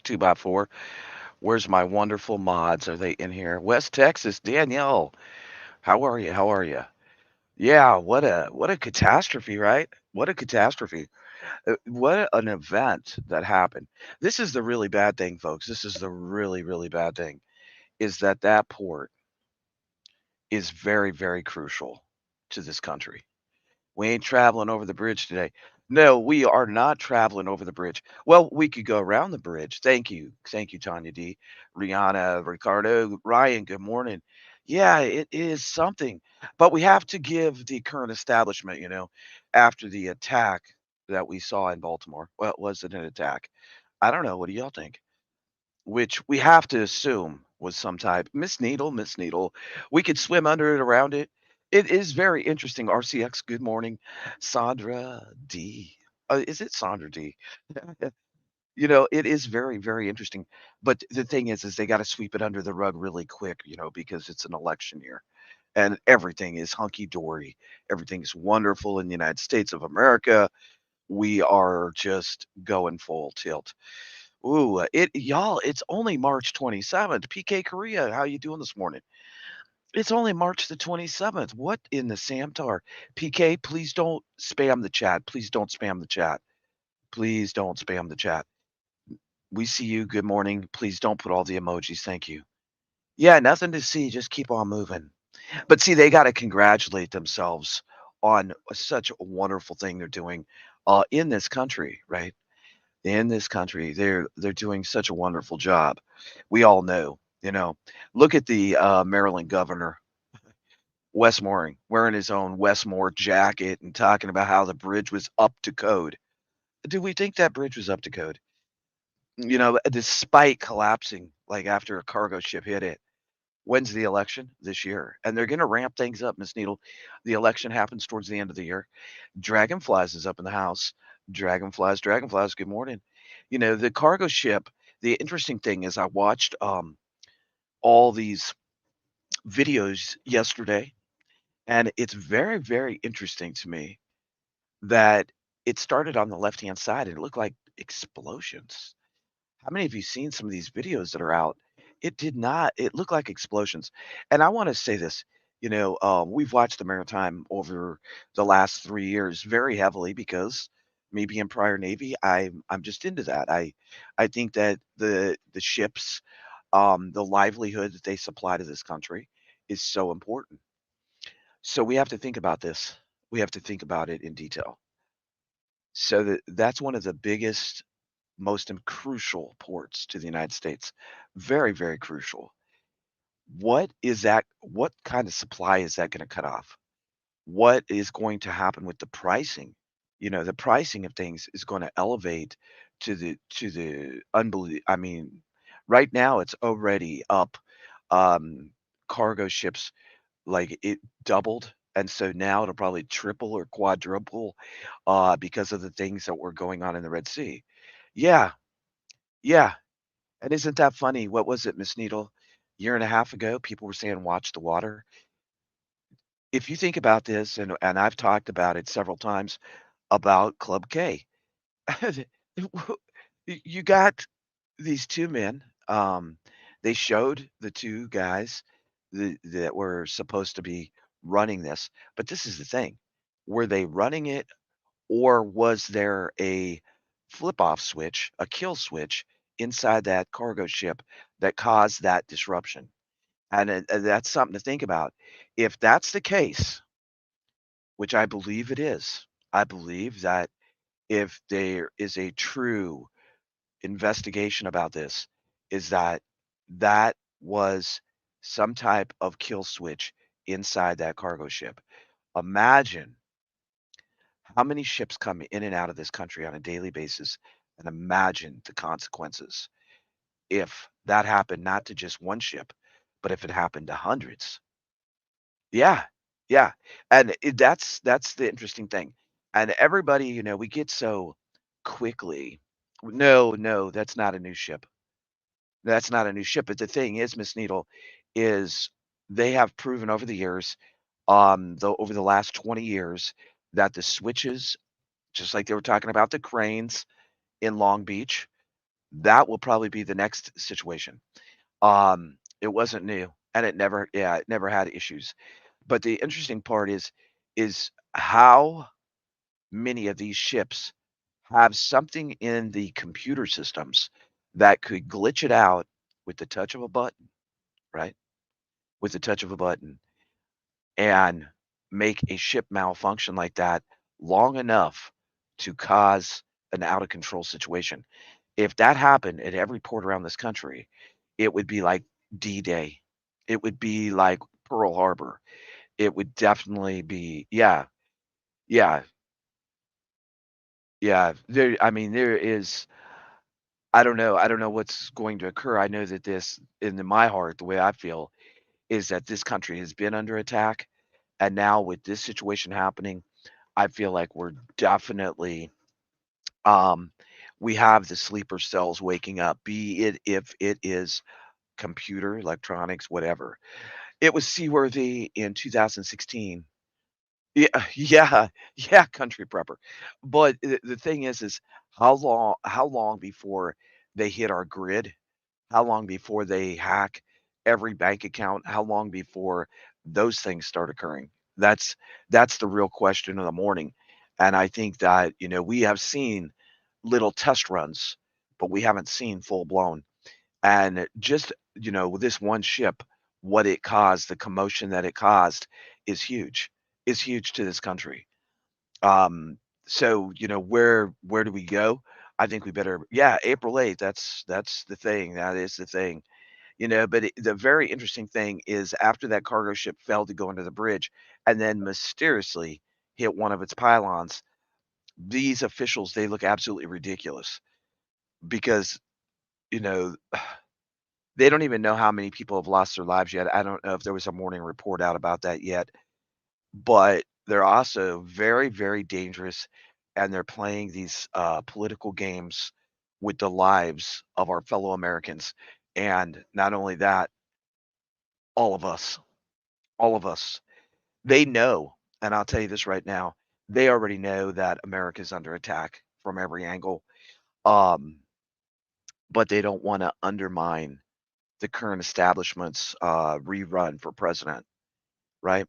2 by 4. Where's my wonderful mods? Are they in here? West Texas, Danielle. How are you? How are you? Yeah, what a catastrophe, right? What a catastrophe. What an event that happened. This is the really bad thing, folks. This is the really, really bad thing is that that port is very, very crucial to this country. We ain't traveling over the bridge today. No, we are not traveling over the bridge. Well, we could go around the bridge. Thank you. Thank you, Tanya D. Rihanna, Ricardo, Ryan, good morning. Yeah, it is something. But we have to give the current establishment, after the attack that we saw in Baltimore. Well, was it an attack? I don't know. What do y'all think? Which we have to assume was some type. Miss Needle, we could swim under it, around it. It is very interesting. RCX, good morning. Sandra D. Is it Sandra D? It is very, very interesting. But the thing is they got to sweep it under the rug really quick, because it's an election year and everything is hunky dory. Everything is wonderful in the United States of America. We are just going full tilt. Ooh, it's only March 27th. PK Korea, how you doing this morning? It's only March the 27th. What in the Samtar? PK, please don't spam the chat. Please don't spam the chat. Please don't spam the chat. We see you. Good morning. Please don't put all the emojis. Thank you. Yeah, nothing to see. Just keep on moving. But see, they got to congratulate themselves on such a wonderful thing they're doing in this country, right? In this country. They're doing such a wonderful job. We all know, Look at the Maryland governor, Westmoreing, wearing his own Westmore jacket and talking about how the bridge was up to code. Do we think that bridge was up to code? Despite collapsing like after a cargo ship hit it. When's the election? This year. And they're going to ramp things up, Miss Needle. The election happens towards the end of the year. Dragonflies is up in the house. Dragonflies, dragonflies, good morning. The cargo ship, the interesting thing is I watched all these videos yesterday, and it's very, very interesting to me that it started on the left-hand side and it looked like explosions. How many of you seen some of these videos that are out? It did not. It looked like explosions. And I want to say this, we've watched the maritime over the last 3 years very heavily because me being prior Navy, I'm just into that. I think that the ships, the livelihood that they supply to this country is so important. So we have to think about this. We have to think about it in detail. So that's one of the biggest most crucial ports to the United States. Very, very crucial. What kind of supply is that gonna cut off? What is going to happen with the pricing? The pricing of things is gonna elevate to the I mean, right now it's already up. Um, Cargo ships, like, it doubled, and so now it'll probably triple or quadruple, because of the things that were going on in the Red Sea. Yeah, yeah. And isn't that funny? What was it, Miss Needle? Year and a half ago, people were saying, "Watch the water." If you think about this, and I've talked about it several times about Club K. You got these 2 men, they showed the 2 guys that were supposed to be running this, but this is the thing, were they running it, or was there a flip-off switch, a kill switch inside that cargo ship that caused that disruption? And that's something to think about. If that's the case, which I believe it is, I believe that if there is a true investigation about this, is that that was some type of kill switch inside that cargo ship. Imagine how many ships come in and out of this country on a daily basis, and imagine the consequences if that happened not to just one ship, but if it happened to hundreds. Yeah, yeah, and that's the interesting thing, and everybody, we get so quickly no, no, that's not a new ship. That's not a new ship, but the thing is, Miss Needle, is they have proven over the years, over the last 20 years, that the switches, just like they were talking about the cranes in Long Beach, That will probably be the next situation. It wasn't new, and it never had issues. But the interesting part is how many of these ships have something in the computer systems that could glitch it out with the touch of a button, right? With the touch of a button and make a ship malfunction like that long enough to cause an out of control situation. If that happened at every port around this country, it would be like D-Day. It would be like Pearl Harbor. It would definitely be yeah, yeah. There I mean, there is I don't know what's going to occur. I know that this in my heart, the way I feel is that this country has been under attack, and now with this situation happening, I feel like we're definitely um we have the sleeper cells waking up, be it if it is computer, electronics, whatever. It was seaworthy in 2016. Yeah, yeah, yeah, country prepper. But the thing is how long before they hit our grid? How long before they hack every bank account? How long before those things start occurring? That's that's the real question of the morning. And I think that, we have seen little test runs, but we haven't seen full blown. And just, with this one ship, what it caused, the commotion that it caused is huge to this country. Um, so, where do we go? I think we better, yeah, April 8th. That's the thing. That is the thing. But the very interesting thing is after that cargo ship failed to go into the bridge and then mysteriously hit one of its pylons, these officials, they look absolutely ridiculous because, you know, they don't even know how many people have lost their lives yet. I don't know if there was a morning report out about that yet, but they're also very, very dangerous, and they're playing these, political games with the lives of our fellow Americans, and not only that, all of us, all of us. They know, and I'll tell you this right now, they already know that America's under attack from every angle, um, but they don't wanna undermine the current establishment's, rerun for president, right?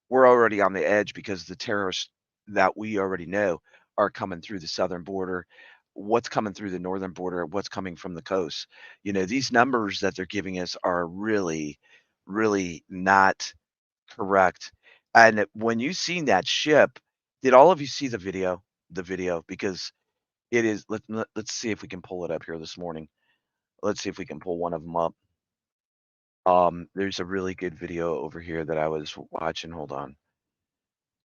We're already on the edge because the terrorists that we already know are coming through the southern border. What's coming through the northern border? What's coming from the coast? These numbers that they're giving us are really, really not correct. And when you seen that ship, did all of you see the video? The video because it is. Let's see if we can pull it up here this morning. Let's see if we can pull one of them up. There's a really good video over here that I was watching. Hold on.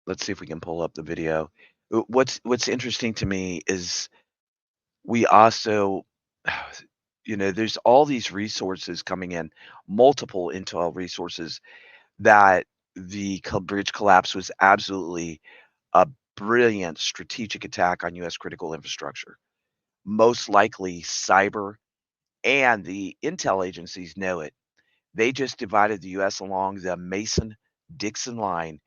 Let's see if we can pull up the video. What's interesting to me is we also, there's all these resources coming in, multiple intel resources that the bridge collapse was absolutely a brilliant strategic attack on U.S. critical infrastructure. Most likely cyber, and the intel agencies know it. They just divided the US along the Mason-Dixon line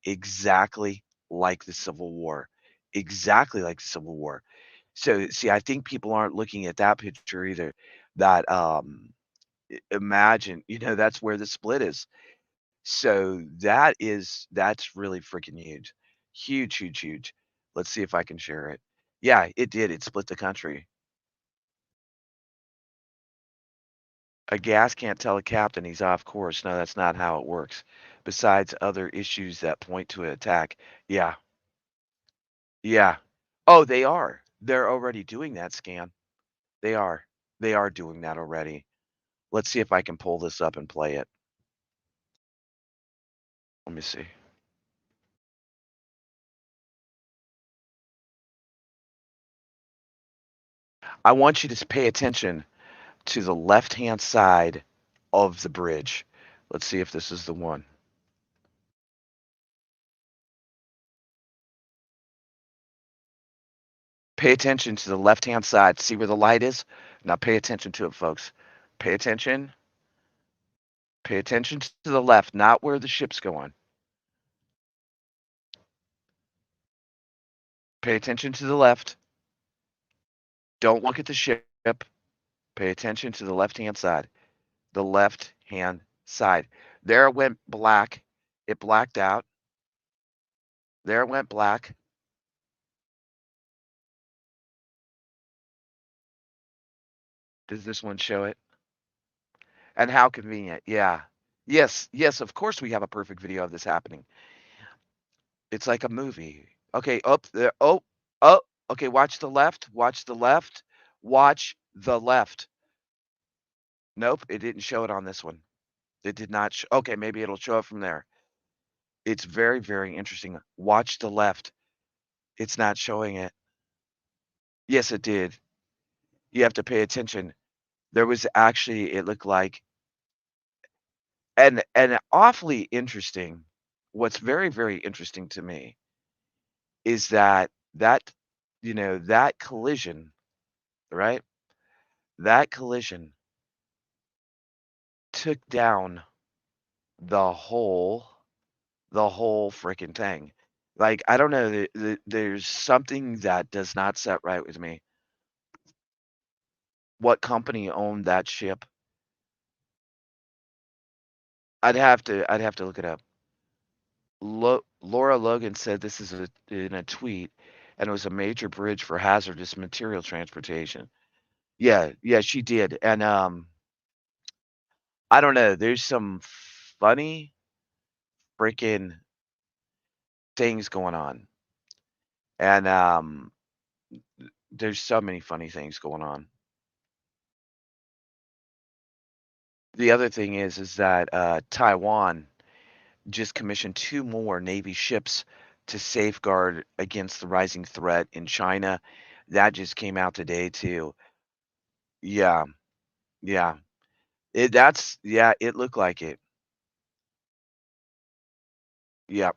exactly like the Civil War, exactly like the Civil War. So, see, I think people aren't looking at that picture either, that, imagine, that's where the split is. So, that's really freaking huge. Huge, huge, huge. Let's see if I can share it. Yeah, it did, it split the country. A gas can't tell a captain he's off course. No, that's not how it works. Besides other issues that point to an attack. Yeah, yeah. Oh, they are. They're already doing that scan. They are. They are doing that already. Let's see if I can pull this up and play it. Let me see. I want you to pay attention to the left-hand side of the bridge. Let's see if this is the one. Pay attention to the left-hand side. See where the light is? Now pay attention to it, folks. Pay attention. Pay attention to the left, not where the ship's going. Pay attention to the left. Don't look at the ship. Pay attention to the left-hand side. The left-hand side. There it went black. It blacked out. There it went black. Does this one show it? And how convenient. Yeah. Yes, yes, of course we have a perfect video of this happening. It's like a movie. Okay, up there. Oh, oh, okay, watch the left. Watch the left. Watch the left. Nope, it didn't show it on this one. It did not okay, maybe it'll show it from there. It's very, very interesting. Watch the left. It's not showing it. Yes, it did. You have to pay attention. There was actually it looked like and awfully interesting. What's very, very interesting to me is that collision, right? That collision took down the whole the whole freaking thing. Like, I don't know, there's something that does not set right with me. What company owned that ship? I'd have to look it up. Laura Logan said this is in a tweet, and it was a major bridge for hazardous material transportation. Yeah, yeah, she did, and, I don't know, there's some funny freaking things going on, and, there's so many funny things going on. The other thing is that, Taiwan just commissioned 2 more Navy ships to safeguard against the rising threat in China. That just came out today too. Yeah, yeah. It looked like it. Yep.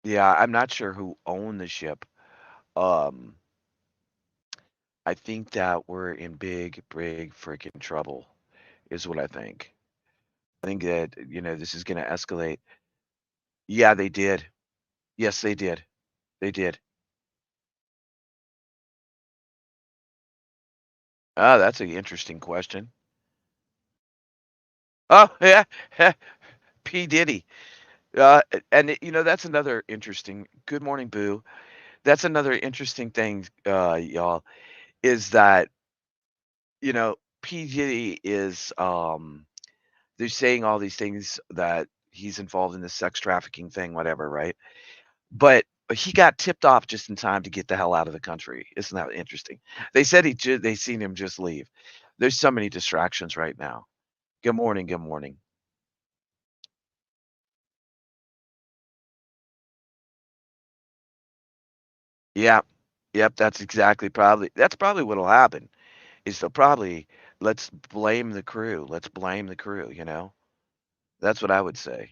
Yeah, I'm not sure who owned the ship. Um, I think that we're in big, big freaking trouble, is what I think. I think that, this is gonna escalate. Yeah, they did. Yes, they did. They did. Oh, that's an interesting question. Oh, yeah. P. Diddy. That's another interesting good morning, Boo. That's another interesting thing, y'all, is that, P. Diddy is, they're saying all these things that he's involved in this sex trafficking thing, whatever, right? But he got tipped off just in time to get the hell out of the country. Isn't that interesting? They seen him just leave. There's so many distractions right now. Good morning, good morning. Yeah. Yep, that's probably what'll happen, is they'll probably let's blame the crew. Let's blame the crew, you know? That's what I would say.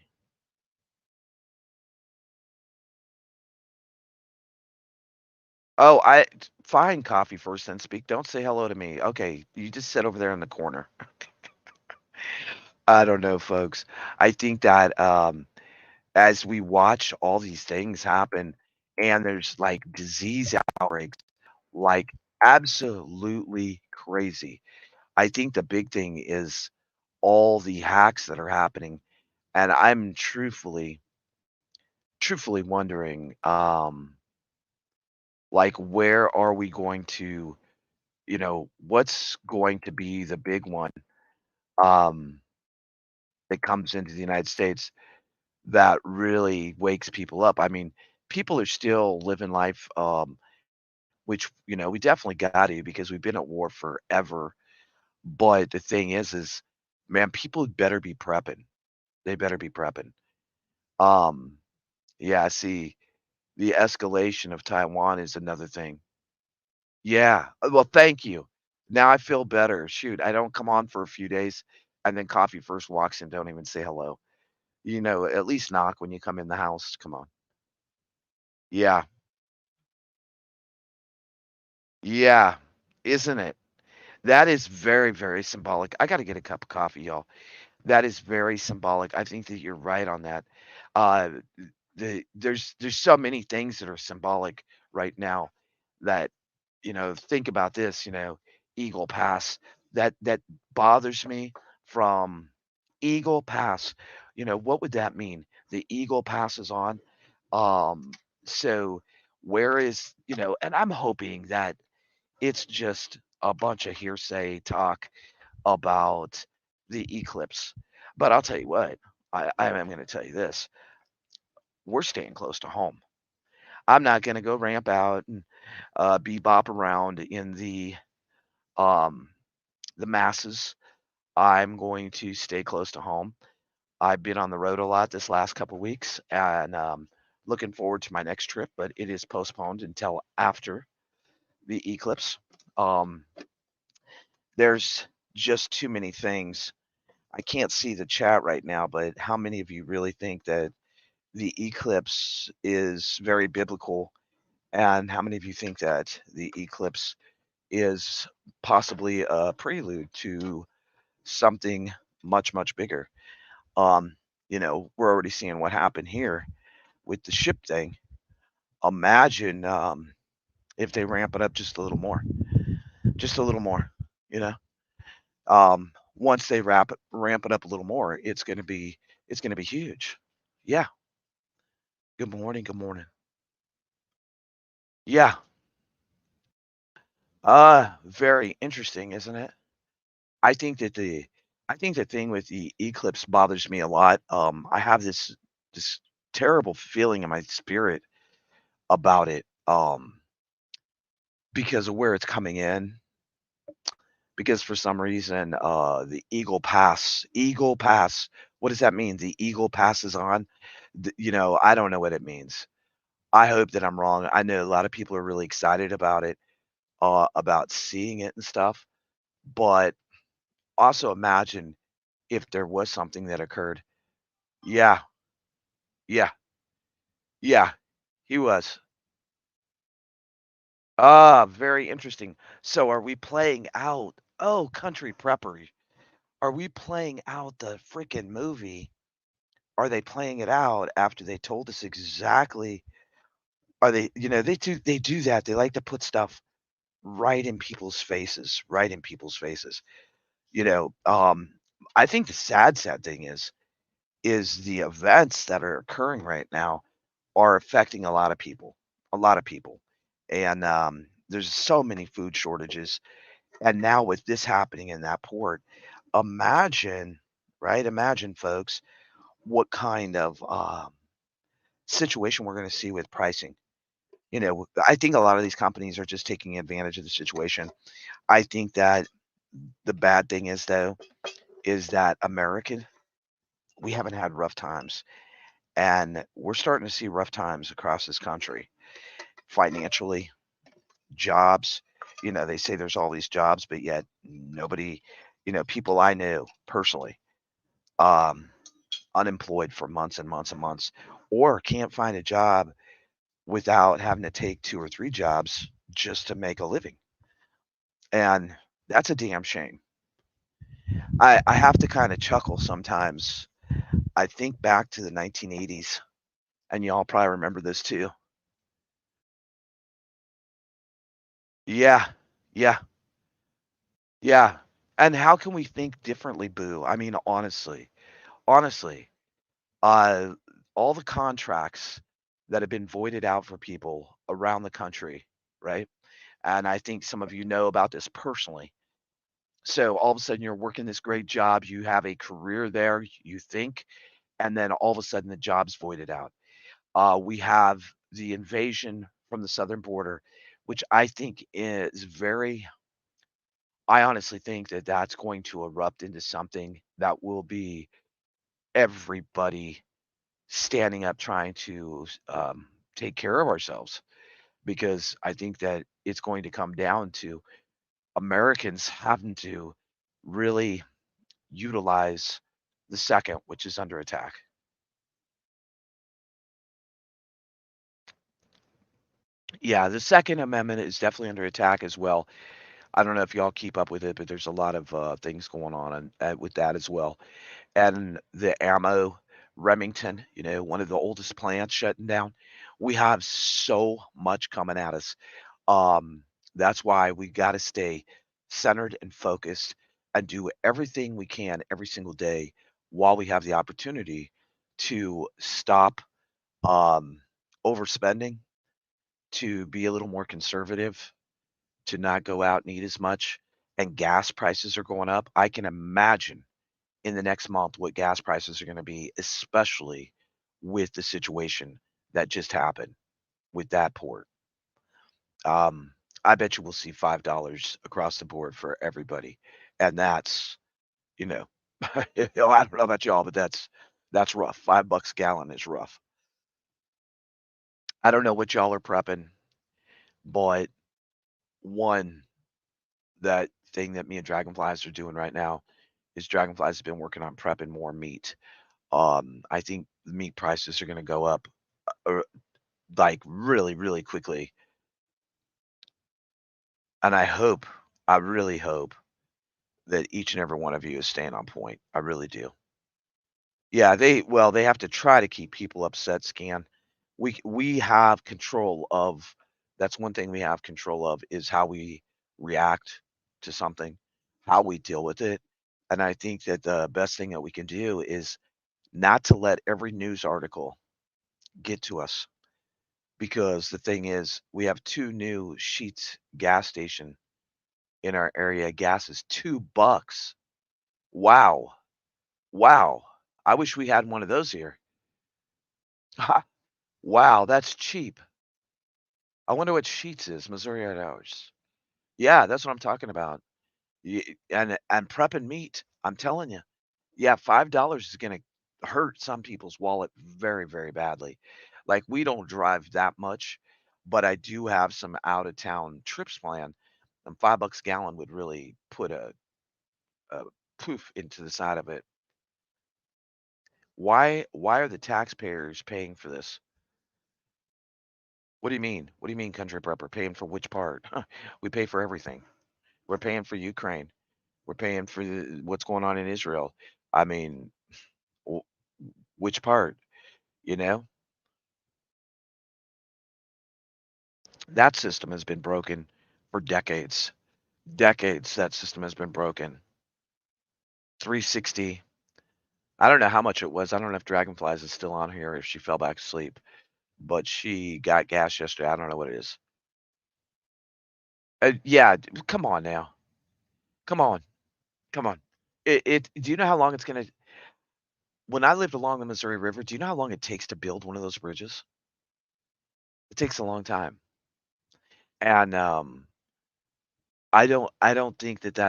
Oh, fine, coffee first, then speak. Don't say hello to me. Okay, you just sit over there in the corner. I don't know, folks. I think that as we watch all these things happen and there's like disease outbreaks, like absolutely crazy. I think the big thing is all the hacks that are happening. And I'm truthfully wondering, like, where are we going to, what's going to be the big one um, that comes into the United States that really wakes people up? I mean, people are still living life, which, we definitely got to because we've been at war forever. But the thing is, man, people better be prepping. They better be prepping. Um, yeah, see, the escalation of Taiwan is another thing. Yeah. Well, thank you. Now I feel better. Shoot, I don't come on for a few days and then coffee first walks in, don't even say hello. At least knock when you come in the house. Come on. Yeah. Yeah. Isn't it? That is very, very symbolic. I got to get a cup of coffee, y'all. That is very symbolic. I think that you're right on that. Uh, there's so many things that are symbolic right now that think about this, Eagle Pass. That bothers me from Eagle Pass. What would that mean? The Eagle Pass is on. Um, so where is, and I'm hoping that it's just a bunch of hearsay talk about the eclipse. But I'll tell you what, I am going to tell you this. We're staying close to home. I'm not going to go ramp out and bebop around in um, the masses. I'm going to stay close to home. I've been on the road a lot this last couple weeks and looking forward to my next trip, but it is postponed until after the eclipse. Um, there's just too many things. I can't see the chat right now, but how many of you really think that the eclipse is very biblical? And how many of you think that the eclipse is possibly a prelude to something much, much bigger? Um, we're already seeing what happened here with the ship thing. Imagine if they ramp it up just a little more, you know. Once they ramp it up a little more, it's gonna be huge. Yeah. Good morning. Good morning. Yeah. Very interesting, isn't it? I think that the I think the thing with the eclipse bothers me a lot. I have this terrible feeling in my spirit about it. Because of where it's coming in. Because for some reason, the Eagle Pass, what does that mean? The Eagle Pass is on? I don't know what it means. I hope that I'm wrong. I know a lot of people are really excited about it, about seeing it and stuff, but also imagine if there was something that occurred. Yeah, yeah, yeah, he was. Very interesting. So are we playing out country prepper, are we playing out the freaking movie? Are they playing it out after they told us exactly are they do that. They like to put stuff right in people's faces, right in people's faces. You know, um, I think the sad thing is the events that are occurring right now are affecting a lot of people. And there's so many food shortages. And now with this happening in that port, imagine, right? Imagine, folks, what kind of situation we're going to see with pricing. I think a lot of these companies are just taking advantage of the situation. I think that the bad thing is, though, is that we haven't had rough times. And we're starting to see rough times across this country financially, jobs. They say there's all these jobs, but yet nobody, people I know personally, um, unemployed for months and months and months, or can't find a job without having to take 2 or 3 jobs just to make a living, and that's a damn shame. I have to kinda chuckle sometimes. I think back to the 1980s, and y'all probably remember this too. Yeah, yeah, yeah, and how can we think differently, Boo? I mean, honestly, uh, all the contracts that have been voided out for people around the country, right? And I think some of you know about this personally. So all of a sudden you're working this great job, you have a career there, you think, and then all of a sudden the job's voided out. We have the invasion from the southern border, which I think is I honestly think that that's going to erupt into something that will be everybody standing up trying to take care of ourselves, because I think that it's going to come down to Americans having to really utilize the second, which is under attack. Yeah, the Second Amendment is definitely under attack as well. I don't know if y'all keep up with it, but there's a lot of things going on with that as well. And the ammo, Remington, one of the oldest plants shutting down. We have so much coming at us. Um, That's why we gotta stay centered and focused and do everything we can every single day while we have the opportunity to stop, um, overspending, to be a little more conservative, to not go out and eat as much, and gas prices are going up. I can imagine in the next month what gas prices are gonna be, especially with the situation that just happened with that port. Um, I bet you we'll see $5 across the board for everybody, and that's, you know, I don't know about y'all, but that's rough. $5 a gallon is rough. I don't know what y'all are prepping, but one that thing that me and Dragonflies are doing right now is Dragonflies has been working on prepping more meat. I think the meat prices are gonna go up, uh, like, really, really quickly, and I really hope that each and every one of you is staying on point. I really do. Yeah, they have to try to keep people upset, Scan. We have control of that's one thing we have control of is how we react to something, how we deal with it, and I think that the best thing that we can do is not to let every news article get to us, because the thing is, we have 2 new Sheetz gas station in our area. Gas is $2. Wow. Wow. I wish we had one of those here. Wow, that's cheap. I wonder what Sheetz is, Missouri Outdoors. Yeah, that's what I'm talking about. And prepping meat, I'm telling you. Yeah, $5 is gonna hurt some people's wallet very, very badly. Like, we don't drive that much, but I do have some out of town trips planned, and $5 a gallon would really put a poof into the side of it. Why are the taxpayers paying for this? What do you mean? What do you mean, country prepper? Paying for which part? We pay for everything. We're paying for Ukraine. We're paying for what's going on in Israel. I mean, w which part, you know? That system has been broken for decades. Decades, that system has been broken. 360. I don't know how much it was. I don't know if Dragonflies is still on here or if she fell back asleep, but she got gas yesterday. I don't know what it is. Yeah, come on now. Come on. Come on. Do you know how long it's gonna when I lived along the Missouri River, do you know how long it takes to build one of those bridges? It takes a long time. And I don't think that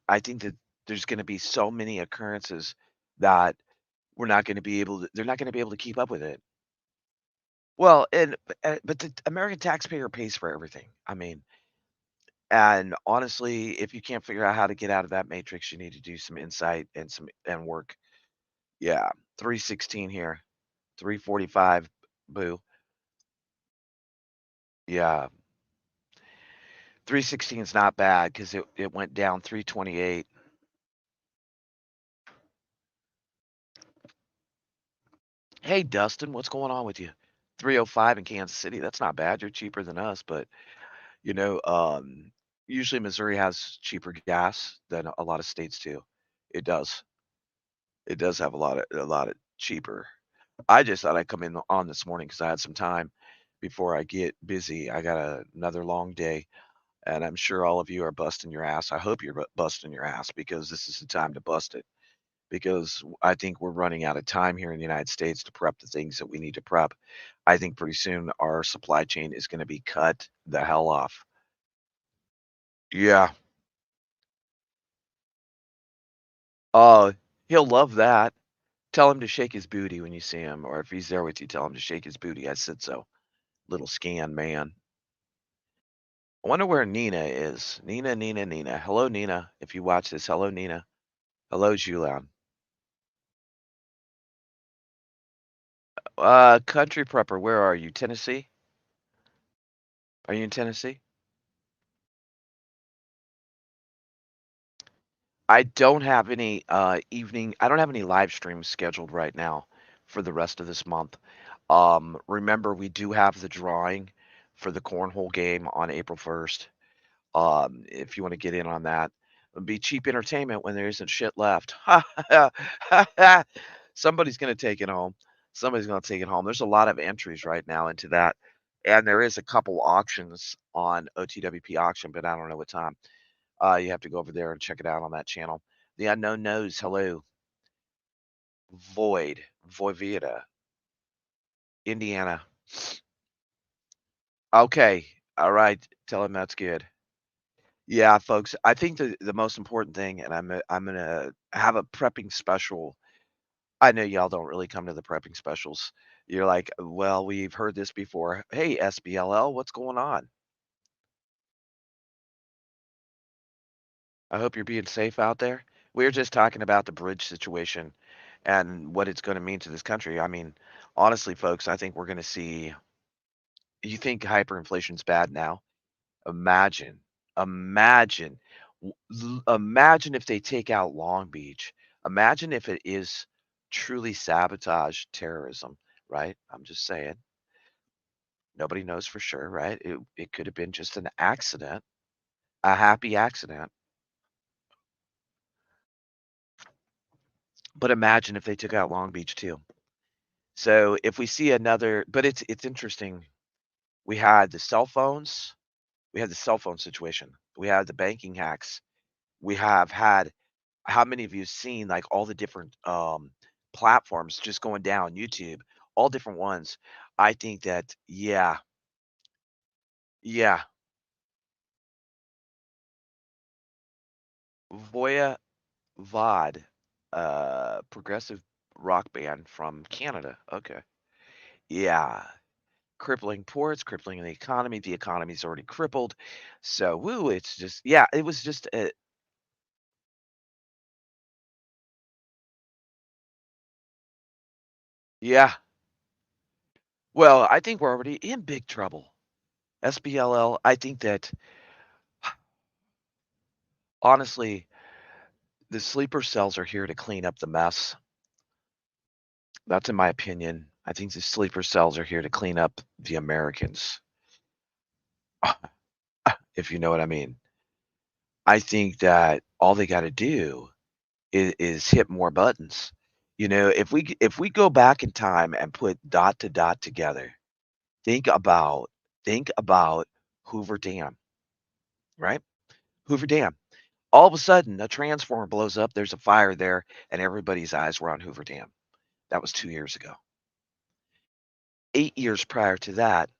I think that there's gonna be so many occurrences that we're not gonna be able to they're not gonna be able to keep up with it. Well, but the American taxpayer pays for everything. I mean, and honestly, if you can't figure out how to get out of that matrix, you need to do some insight and some and work. Yeah, 316 here, 345, boo. Yeah, 316 is not bad because it went down 328. Hey, Dustin, what's going on with you? 305 in Kansas City. That's not bad. You're cheaper than us, but you know, usually Missouri has cheaper gas than a lot of states do. It does. It does have a lot of cheaper. I just thought I'd come in on this morning because I had some time before I get busy. I got another long day, and I'm sure all of you are busting your ass. I hope you're busting your ass because this is the time to bust it. Because I think we're running out of time here in the United States to prep the things that we need to prep. I think pretty soon our supply chain is going to be cut the hell off. Yeah. Uh, he'll love that. Tell him to shake his booty when you see him, or if he's there with you, tell him to shake his booty. I said so. Little scan man. I wonder where Nina is. Nina, Nina, Nina. Hello, Nina. If you watch this, hello, Nina. Hello, Julian. Country prepper, where are you? Tennessee? Are you in Tennessee? I don't have any live streams scheduled right now for the rest of this month. Remember we do have the drawing for the cornhole game on April 1st. if you want to get in on that. It'd be cheap entertainment when there isn't shit left. Somebody's going to take it home. Somebody's going to take it home. There's a lot of entries right now into that. And there is a couple auctions on OTWP auction, but I don't know what time. You have to go over there and check it out on that channel. The Unknown Knows, hello. Voivida, Indiana. Okay. All right. Tell him that's good. Yeah, folks, I think the most important thing, and I'm gonna have a prepping special. I know y'all don't really come to the prepping specials. You're like, well, we've heard this before. Hey, SBLL, what's going on? I hope you're being safe out there. We were just talking about the bridge situation and what it's going to mean to this country. I mean, honestly, folks, I think we're going to see. You think hyperinflation's bad now? Imagine, imagine, imagine if they take out Long Beach. Imagine if it is truly sabotage terrorism, right? I'm just saying. Nobody knows for sure, right? It could have been just an accident, a happy accident. But imagine if they took out Long Beach too. So if we see another, but it's interesting. We had the cell phones, we had the cell phone situation, we had the banking hacks, we have had. How many of you seen, like, all the different, platforms just going down, YouTube, all different ones? I think that yeah, yeah, Voya Vod, progressive rock band from Canada, okay. Yeah, crippling ports, crippling the economy's already crippled, so, woo, it's just yeah, it was just, yeah. Well, I think we're already in big trouble. SBLL, I think that, honestly, the sleeper cells are here to clean up the mess. That's in my opinion. I think the sleeper cells are here to clean up the Americans, if you know what I mean. I think that all they got to do is hit more buttons. You know, if we go back in time and put dot to dot together, think about think about Hoover Dam, right? Hoover Dam. All of a sudden, a transformer blows up. There's a fire there, and everybody's eyes were on Hoover Dam. That was 2 years ago. 8 years prior to that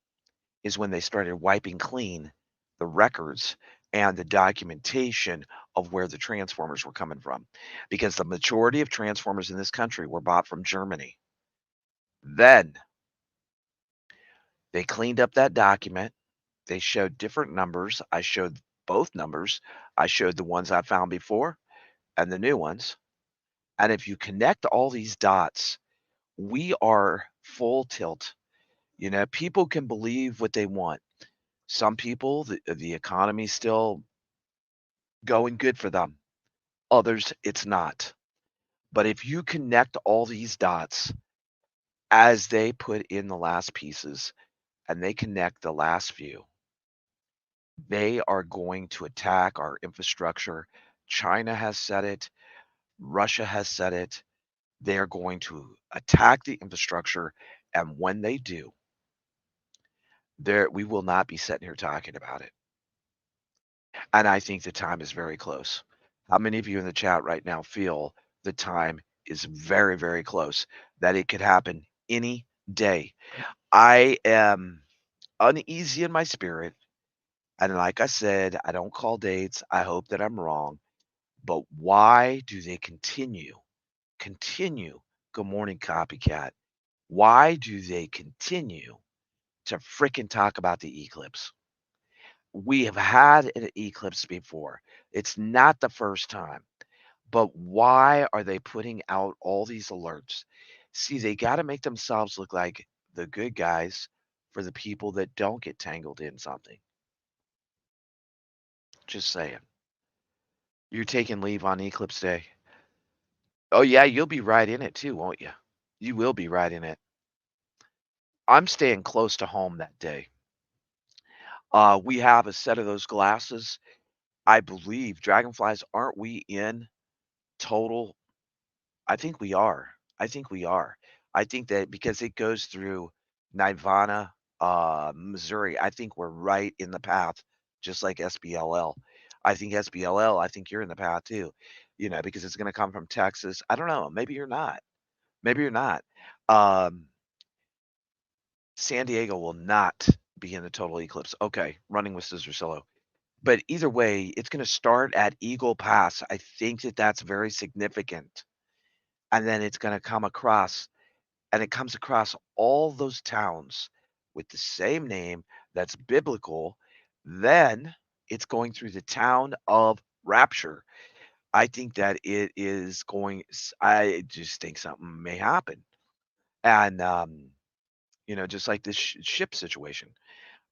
is when they started wiping clean the records and the documentation of where the transformers were coming from, because the majority of transformers in this country were bought from Germany. Then they cleaned up that document. They showed different numbers. I showed both numbers. I showed the ones I found before and the new ones. And if you connect all these dots, we are full tilt. You know, people can believe what they want. Some people, the economy's still going good for them. Others, it's not. But if you connect all these dots as they put in the last pieces and they connect the last few, they are going to attack our infrastructure. China has said it. Russia has said it. They're going to attack the infrastructure. And when they do, there we will not be sitting here talking about it. And I think the time is very close. How many of you in the chat right now feel the time is very, very close, that it could happen any day? I am uneasy in my spirit. And like I said, I don't call dates. I hope that I'm wrong. But why do they continue? Good morning, copycat. Why do they continue to frickin' talk about the eclipse? We have had an eclipse before. It's not the first time. But why are they putting out all these alerts? See, they got to make themselves look like the good guys for the people that don't get tangled in something. Just saying. You're taking leave on Eclipse Day. Oh, yeah, you'll be right in it too, won't you? You will be right in it. I'm staying close to home that day. We have a set of those glasses. I believe dragonflies, aren't we in total I think we are. I think we are. I think that because it goes through Nirvana, Missouri, I think we're right in the path, just like SBLL. I think SBLL, I think you're in the path too, because it's gonna come from Texas. I don't know, maybe you're not. Maybe you're not. Um, San Diego will not be in the total eclipse. Okay, running with scissors solo. But either way, it's gonna start at Eagle Pass. I think that that's very significant, and then it's gonna come across and it comes across all those towns with the same name that's biblical, then it's going through the town of Rapture. I think that it is going I just think something may happen. And, just like this ship situation,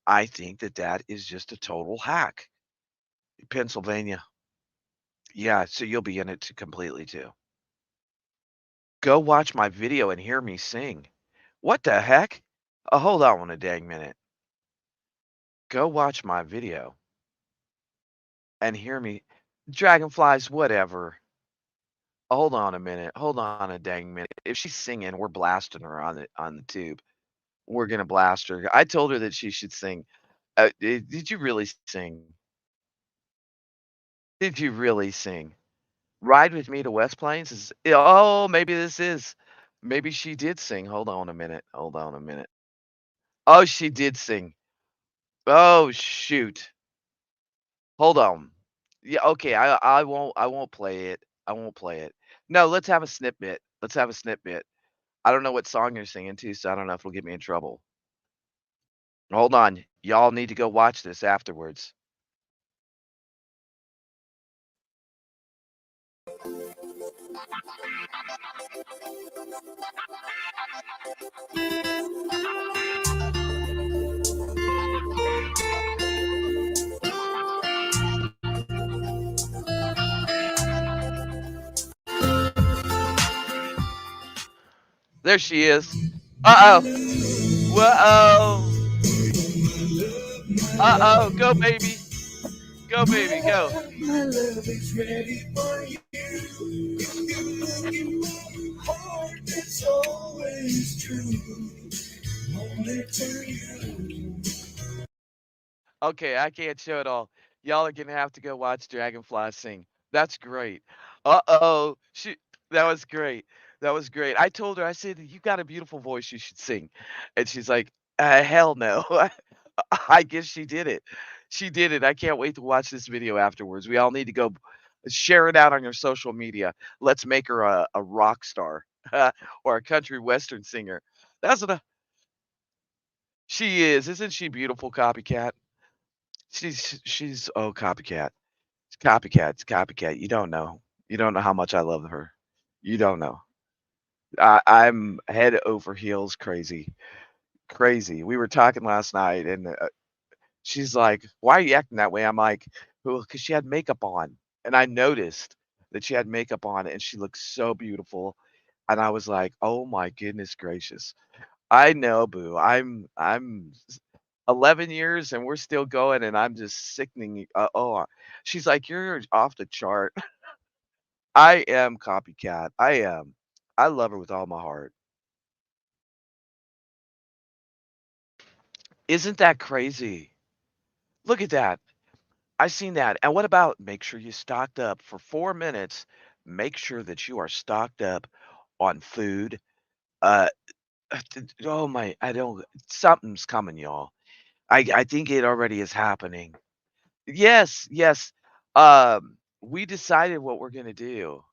I think that that is just a total hack. Pennsylvania. Yeah, so you'll be in it completely too. Go watch my video and hear me sing. What the heck? Hold on a dang minute. Go watch my video and hear me dragonflies, whatever. Hold on a minute. Hold on a dang minute. If she's singing, we're blasting her on the tube. We're gonna blast her. I told her that she should sing. Did you really sing? Did you really sing? Ride with me to West Plains is oh, maybe this is. Maybe she did sing. Hold on a minute. Hold on a minute. Oh, she did sing. Oh, shoot. Hold on. Yeah, okay, I won't play it. I won't play it. No, let's have a snippet. Let's have a snippet. I don't know what song you're singing to, so I don't know if it'll get me in trouble. Hold on. Y'all need to go watch this afterwards. There she is. Uh-oh. Whoa. Uh-oh. Go, baby. Go, baby. Go. My love is ready for you. Heart that's always true. Only to you. Okay, I can't show it all. Y'all are gonna have to go watch Dragonfly sing. That's great. Uh-oh. That was great. That was great. I told her, I said, "You got a beautiful voice, you should sing." And she's like, hell no." I guess she did it. She did it. I can't wait to watch this video afterwards. We all need to go share it out on your social media. Let's make her a rock star or a country western singer. That's what she is. Isn't she beautiful, Copycat? She's oh, Copycat. Copycat, Copycat. You don't know. You don't know how much I love her. You don't know. I'm head over heels crazy. Crazy. We were talking last night and she's like, "Why are you acting that way?" I'm like, "Well, because she had makeup on." And I noticed that she had makeup on and she looked so beautiful. And I was like, "Oh my goodness gracious." I know, boo. I'm 11 years and we're still going and I'm just sickening. She's like, "You're off the chart." I am Copycat. I am. I love her with all my heart. Isn't that crazy? Look at that. I seen that. And what about make sure you stocked up for 4 minutes, make sure that you are stocked up on food. Uh, oh my, I don't something's coming, y'all. I think it already is happening. Yes, yes. We decided what we're gonna do.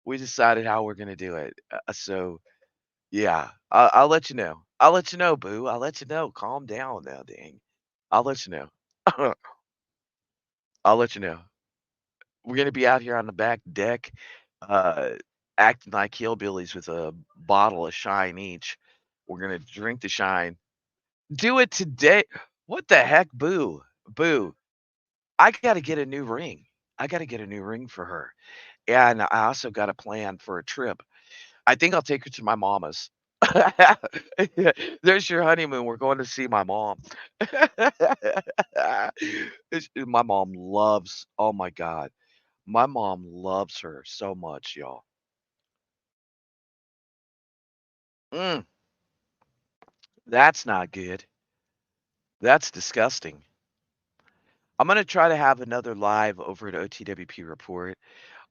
We decided how we're gonna do it. So yeah, I'll let you know. I'll let you know, boo. I'll let you know. Calm down now, dang. I'll let you know. I'll let you know. We're gonna be out here on the back deck, uh, acting like hillbillies with a bottle of shine each. We're gonna drink the shine. Do it today. What the heck, boo, boo. I gotta get a new ring. I gotta get a new ring for her, and I also got a plan for a trip. I think I'll take her to my mama's. There's your honeymoon, we're going to see my mom. My mom loves oh my god, my mom loves her so much, y'all. Mm, that's not good. That's disgusting. I'm gonna try to have another live over at OTWP Report.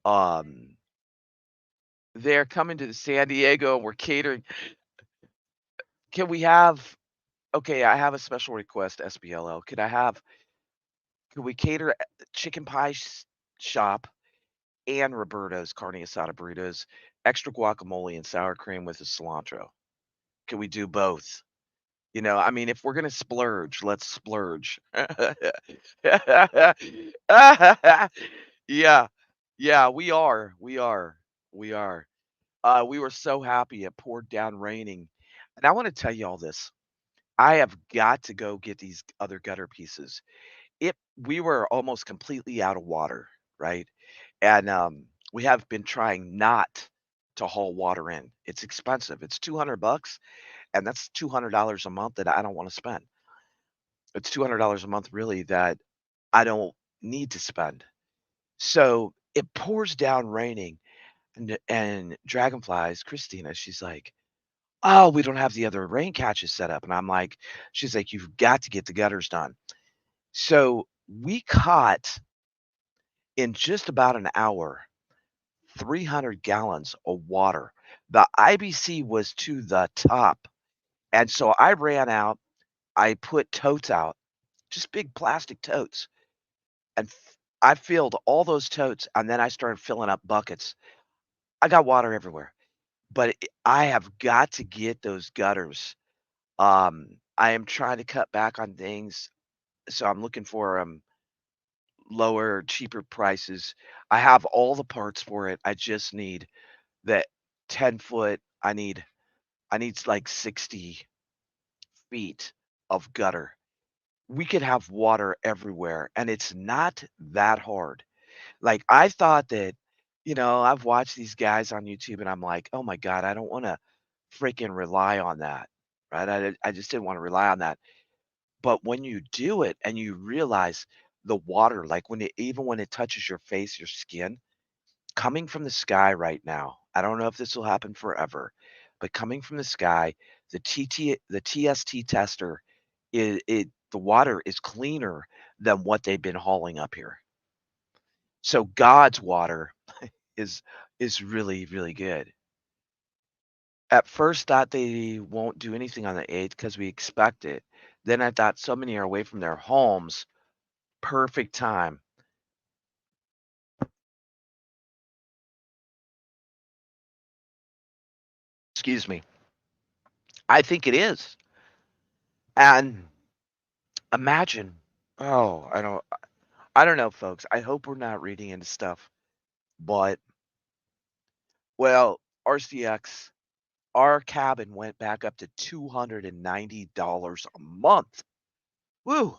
Um, they're coming to San Diego, and we're catering. Can we have okay, I have a special request, SBLL. Could we cater chicken pie shop and Roberto's carne asada burritos, extra guacamole and sour cream with the cilantro? Can we do both? You know, I mean, if we're gonna splurge, let's splurge. Yeah. Yeah, we are. We were so happy it poured down raining. And I wanna tell you all this. I have got to go get these other gutter pieces. It we were almost completely out of water, right? And, we have been trying not to haul water in. It's expensive. It's 200 bucks, and that's $200 a month that I don't wanna spend. It's $200 a month really that I don't need to spend. So, it pours down raining, and Dragonflies, Christina, she's like, "Oh, we don't have the other rain catches set up," and I'm like she's like, "You've got to get the gutters done." So, we caught, in just about an hour, 300 gallons of water. The IBC was to the top, and so I ran out, I put totes out, just big plastic totes, and I filled all those totes, and then I started filling up buckets. I got water everywhere, but I have got to get those gutters. I am trying to cut back on things, so I'm looking for, lower, cheaper prices. I have all the parts for it, I just need the 10-foot I need like 60 feet of gutter. We could have water everywhere, and it's not that hard. Like, I thought that I've watched these guys on YouTube, and I'm like, "Oh my god, I don't wanna freaking rely on that." Right? I just didn't wanna rely on that. But when you do it and you realize the water, like, when it touches your face, your skin, coming from the sky right now, I don't know if this will happen forever, but coming from the sky, the TST tester, the water is cleaner than what they've been hauling up here. So God's water is is really, really good. At first thought they won't do anything on the 8th because we expect it. Then I thought so many are away from their homes, perfect time. Excuse me. I think it is. And imagine oh, I don't know, folks. I hope we're not reading into stuff, but well, RCX, our cabin went back up to $290 a month. Woo!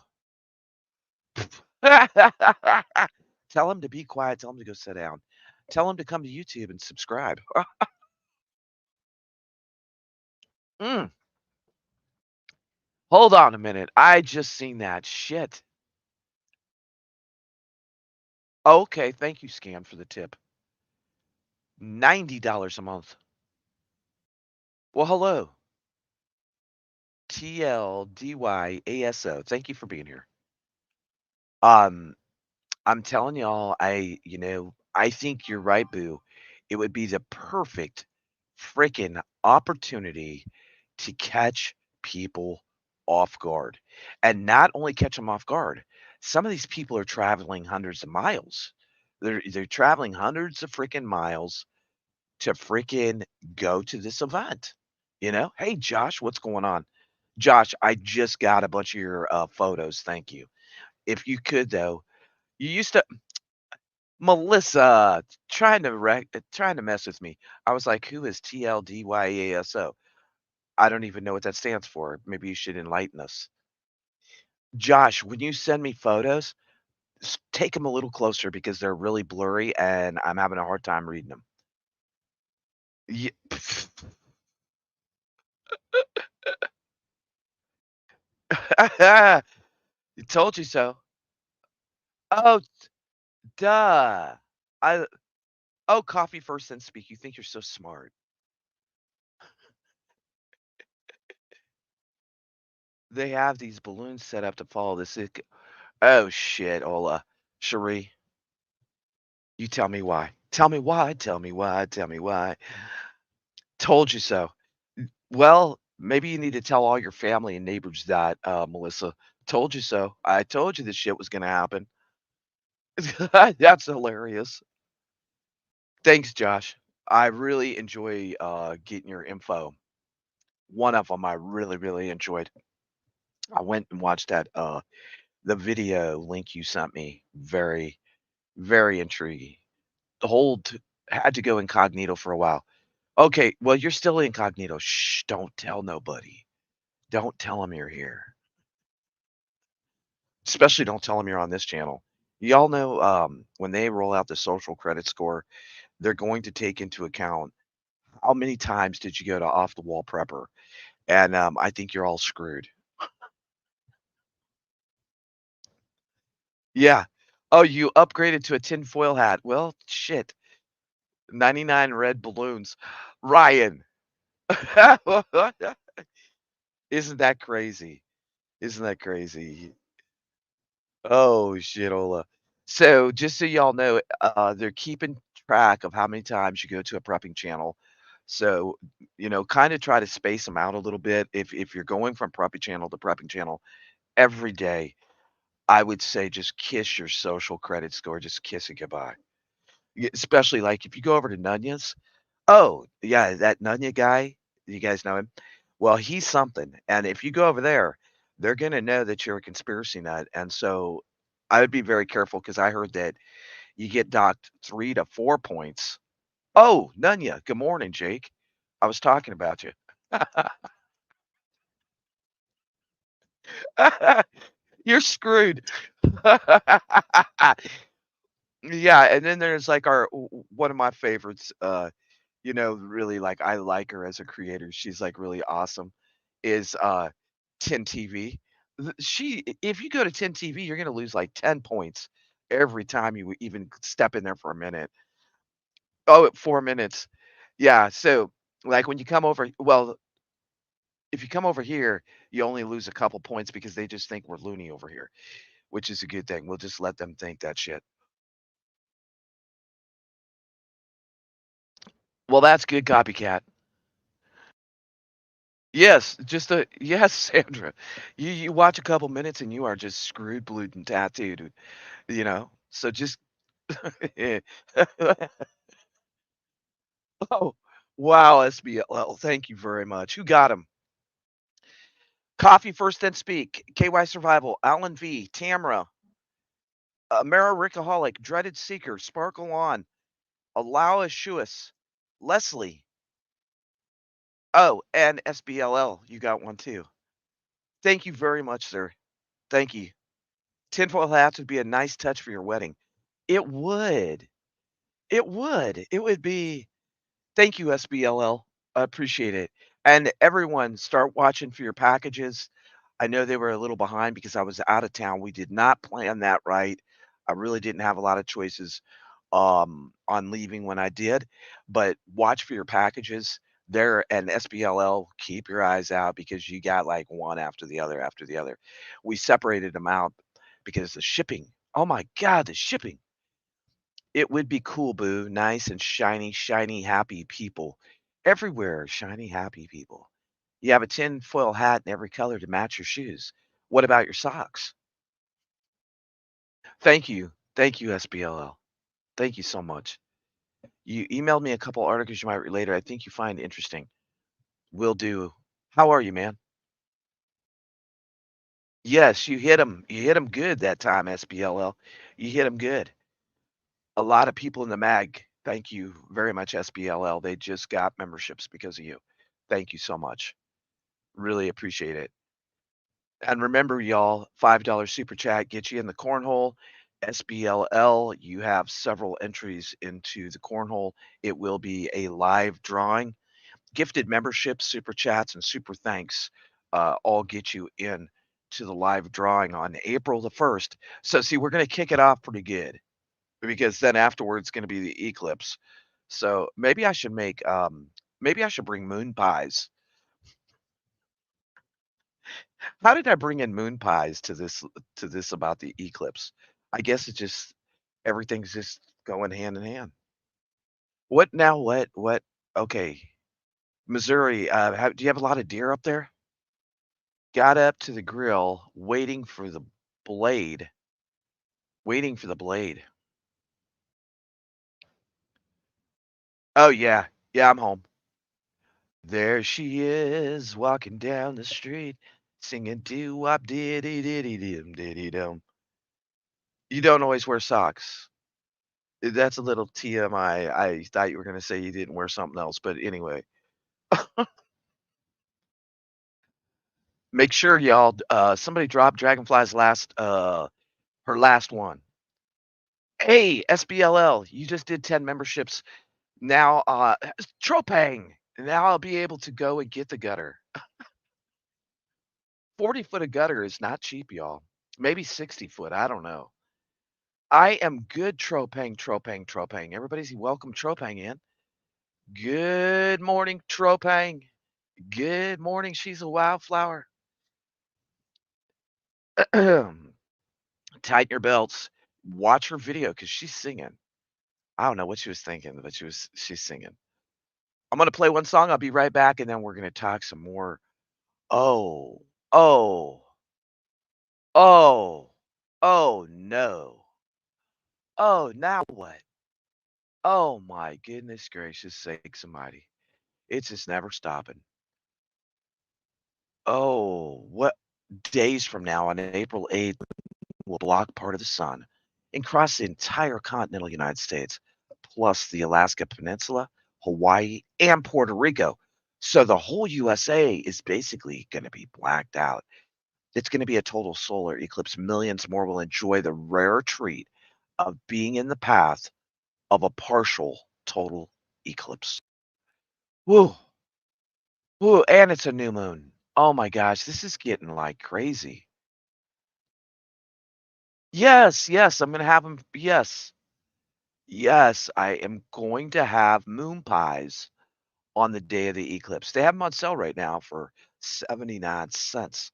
Tell him to be quiet. Tell him to go sit down. Tell him to come to YouTube and subscribe. Mm, hold on a minute. I just seen that. Shit. Okay, thank you, Scan, for the tip. $90 a month. Well, hello. TLDYASO. Thank you for being here. Um, I'm telling y'all, I think you're right, Boo. It would be the perfect freaking opportunity to catch people off guard. And not only catch them off guard, some of these people are traveling hundreds of miles. They're traveling hundreds of freaking miles to freaking go to this event. Hey, Josh, what's going on? Josh, I just got a bunch of your photos. Thank you. If you could, though, you used to Melissa trying to mess with me. I was like, "Who is TLDYASO?" I don't even know what that stands for. Maybe you should enlighten us. Josh, when you send me photos, take them a little closer because they're really blurry and I'm having a hard time reading them. You told you so. Oh, duh. I oh, coffee first, then speak. You think you're so smart. They have these balloons set up to follow this. Oh shit, Ola. Cherie, you tell me why. Tell me why. Tell me why. Tell me why. Told you so. Well, maybe you need to tell all your family and neighbors that, Melissa. Told you so. I told you this shit was gonna happen. That's hilarious. Thanks, Josh. I really enjoy getting your info. One of them I really, really enjoyed. I went and watched that the video link you sent me. Very, very intriguing. The whole had to go incognito for a while. Okay, well you're still incognito. Shh, don't tell nobody. Don't tell them you're here. Especially don't tell them you're on this channel. Y'all know when they roll out the social credit score, they're going to take into account how many times did you go to off the wall prepper? And I think you're all screwed. Yeah. Oh, you upgraded to a tinfoil hat. Well, shit. 99 red balloons. Ryan. Isn't that crazy? Isn't that crazy? Oh, shitola. So, just so y'all know, they're keeping track of how many times you go to a prepping channel. So, kind of try to space them out a little bit. If you're going from prepping channel every day, I would say just kiss your social credit score, just kiss it goodbye. Especially like if you go over to Nunez. Oh, yeah, that Nunya guy, you guys know him? Well, he's something. And if you go over there, they're going to know that you're a conspiracy nut. And so I would be very careful because I heard that you get docked 3 to 4 points. Oh, Nunya, good morning, Jake. I was talking about you. You're screwed. Yeah, and then there's like one of my favorites, really like I like her as a creator. She's like really awesome. Is 10 TV. If you go to 10 TV, you're gonna lose like 10 points every time you even step in there for a minute. Oh, 4 minutes. Yeah. So like when you come over, well, if you come over here, you only lose a couple points because they just think we're loony over here, which is a good thing. We'll just let them think that shit. Well, that's good, copycat. Yes, just a yes, Sandra. You watch a couple minutes and you are just screwed, blued, and tattooed, So just oh, wow, SBLL. Thank you very much. Who got him? Coffee first, then speak. KY Survival, Alan V, Tamra, Mara Rickaholic, Dreaded Seeker, Sparkle On, Allow Shuas, Leslie. Oh, and SBLL. You got one too. Thank you very much, sir. Thank you. Tinfoil hats would be a nice touch for your wedding. It would. It would. It would be thank you, SBLL. I appreciate it. And everyone, start watching for your packages. I know they were a little behind because I was out of town. We did not plan that right. I really didn't have a lot of choices on leaving when I did, but watch for your packages there and SBLL, keep your eyes out because you got like one after the other. We separated them out because the shipping. Oh my God, the shipping. It would be cool, boo. Nice and shiny, shiny, happy people. Everywhere, shiny, happy people. You have a tinfoil hat in every color to match your shoes. What about your socks? Thank you. Thank you, SBLL. Thank you so much. You emailed me a couple articles you might read later. I think you find interesting. Will do. How are you, man? Yes, you hit him. You hit him good that time, SBLL. You hit him good. A lot of people in the mag. Thank you very much, SBLL. They just got memberships because of you. Thank you so much. Really appreciate it. And remember, y'all, $5 super chat gets you in the cornhole. SBLL, you have several entries into the cornhole. It will be a live drawing. Gifted memberships, super chats, and super thanks all get you in. to the live drawing on April the 1st. So, see, we're gonna kick it off pretty good because then afterwards it's gonna be the eclipse. So, maybe I should bring moon pies. How did I bring in moon pies to this about the eclipse? I guess it just everything's just going hand in hand. What now? What? Okay, Missouri. Do you have a lot of deer up there? Got up to the grill, blade, waiting for the blade. Oh yeah, yeah, I'm home. There she is, walking down the street, singing doo wop diddy diddy dim diddy dum. You don't always wear socks. That's a little TMI. I thought you were gonna say you didn't wear something else, but anyway. Make sure y'all, somebody drop Dragonfly's her last one. Hey, SBLL, you just did 10 memberships. Now, Tropang, now I'll be able to go and get the gutter. 40 foot of gutter is not cheap, y'all. Maybe 60 foot, I don't know. I am good, Tropang, Tropang, Tropang. Everybody's welcome Tropang in. Good morning, Tropang. Good morning, she's a wildflower. Tighten your belts. Watch her video because she's singing. I don't know what she was thinking, but she's singing. I'm gonna play one song, I'll be right back, and then we're gonna talk some more. Oh, oh, oh, oh no. Oh, now what? Oh my goodness gracious sakes almighty. It's just never stopping. Oh, what days from now on April 8th will block part of the sun and cross the entire continental United States, plus the Alaska Peninsula, Hawaii, and Puerto Rico. So the whole USA is basically going to be blacked out. It's going to be a total solar eclipse. Millions more will enjoy the rare treat of being in the path of a partial total eclipse. Woo, woo, and it's a new moon. Oh my gosh, this is getting like crazy. Yes, yes, I'm gonna have them. Yes, yes, I am going to have moon pies on the day of the eclipse. They have them on sale right now for 79 cents.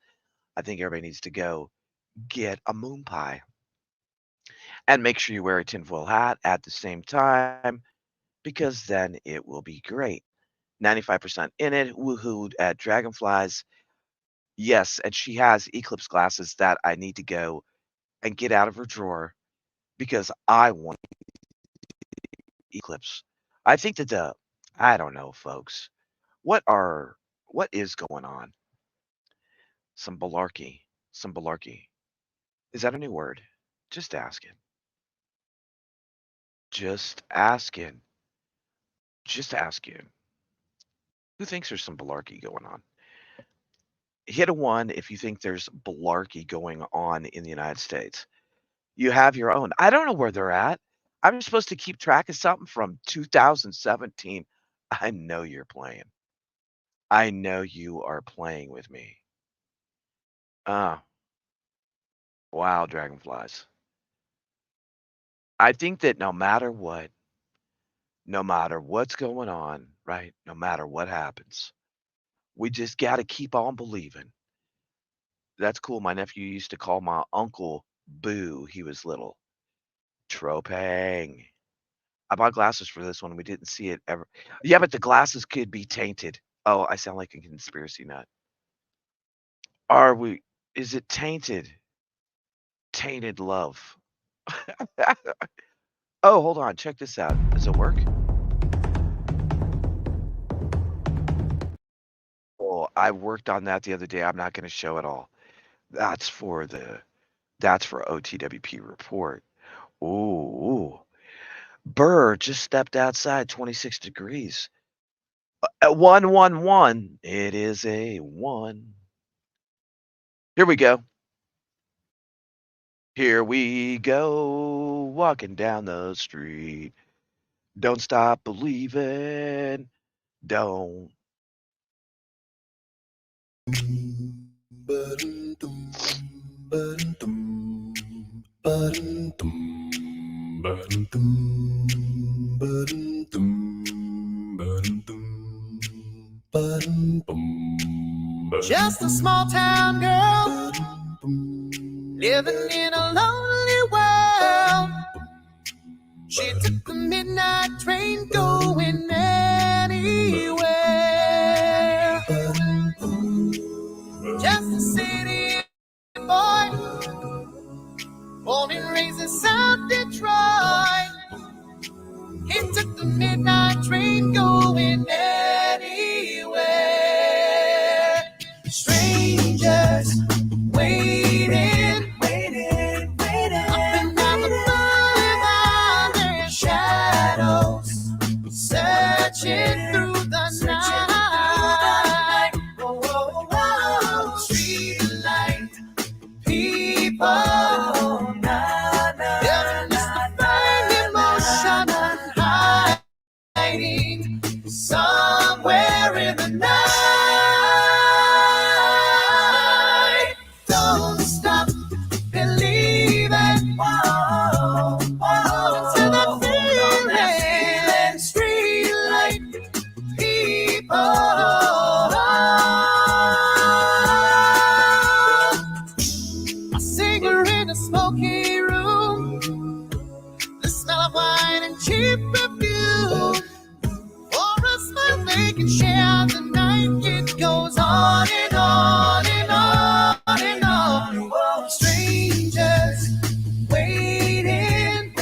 I think everybody needs to go get a moon pie and make sure you wear a tinfoil hat at the same time because then it will be great. 95% in it. Woohoo at Dragonflies. Yes, and she has eclipse glasses that I need to go and get out of her drawer because I want eclipse. I think that I don't know, folks. What are what is going on? Some balarkey. Some balarkey. Is that a new word? Just asking. Just asking. Just asking. Who thinks there's some balarkey going on? Hit a one if you think there's balarkey going on in the United States. You have your own. I don't know where they're at. I'm supposed to keep track of something from 2017. I know you're playing. I know you are playing with me. Ah, wow, dragonflies. I think that no matter what's going on, right? No matter what happens, we just got to keep on believing. That's cool. My nephew used to call my uncle Boo. He was little. Tropang. I bought glasses for this one. We didn't see it ever. Yeah, but the glasses could be tainted. Oh, I sound like a conspiracy nut. Are we? Is it tainted? Tainted love. Oh, hold on. Check this out. Does it work? Well, I worked on that the other day. I'm not going to show it all. That's for the that's for OTWP report. Ooh. Burr just stepped outside 26 degrees. At 111. It is a 1. Here we go. Here we go. Walking down the street. Don't stop believing. Don't. Just a small town girl living in a lonely world. She took the midnight train going anywhere. Just a city boy, born and raised in South Detroit. He took the midnight train going anywhere. Strangers waiting, up and down the boulevard, their shadows searching through the night. Street light, people, there is the burning emotion hiding somewhere in the night. Don't stop believing. To the feeling, street light, people. A singer in a smoky room, the smell of wine and cheap perfume. For a smile they can share the night. It goes on and on and on and on. Strangers waiting,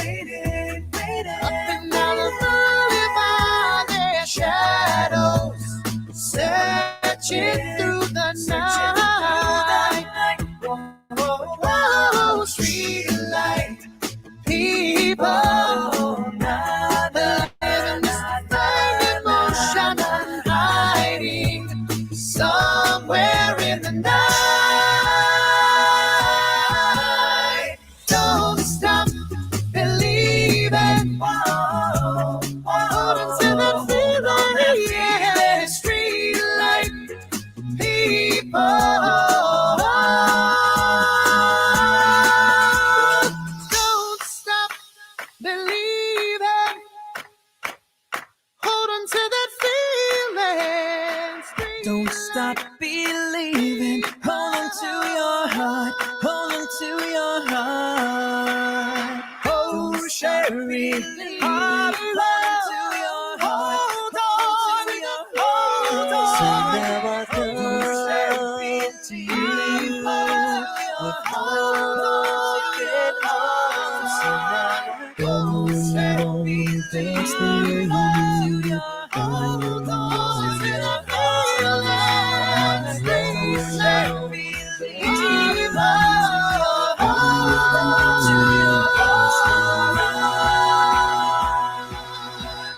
up and down the boulevard, their shadows searching through the night. Whoa, street light, people. Somewhere in the night. Don't stop believing. Hold on to the feeling, yeah. Street light, people. Don't stop believing. Hold on to that feeling. Don't stop believing. Hold on to your heart. Hold on to your heart. Oh, Sherry, Hold on to your heart. hold on. So never come to you with broken arms. So now thanks to you. Hold on to the feeling. Street light,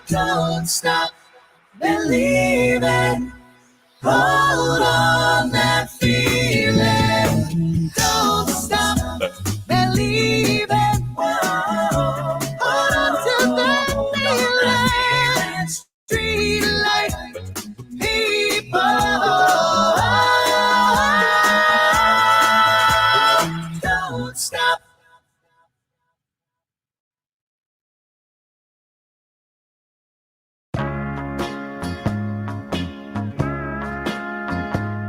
don't stop believing. Hold on that feeling. Don't stop believing. Hold on to that feeling. Street light, people. Don't stop.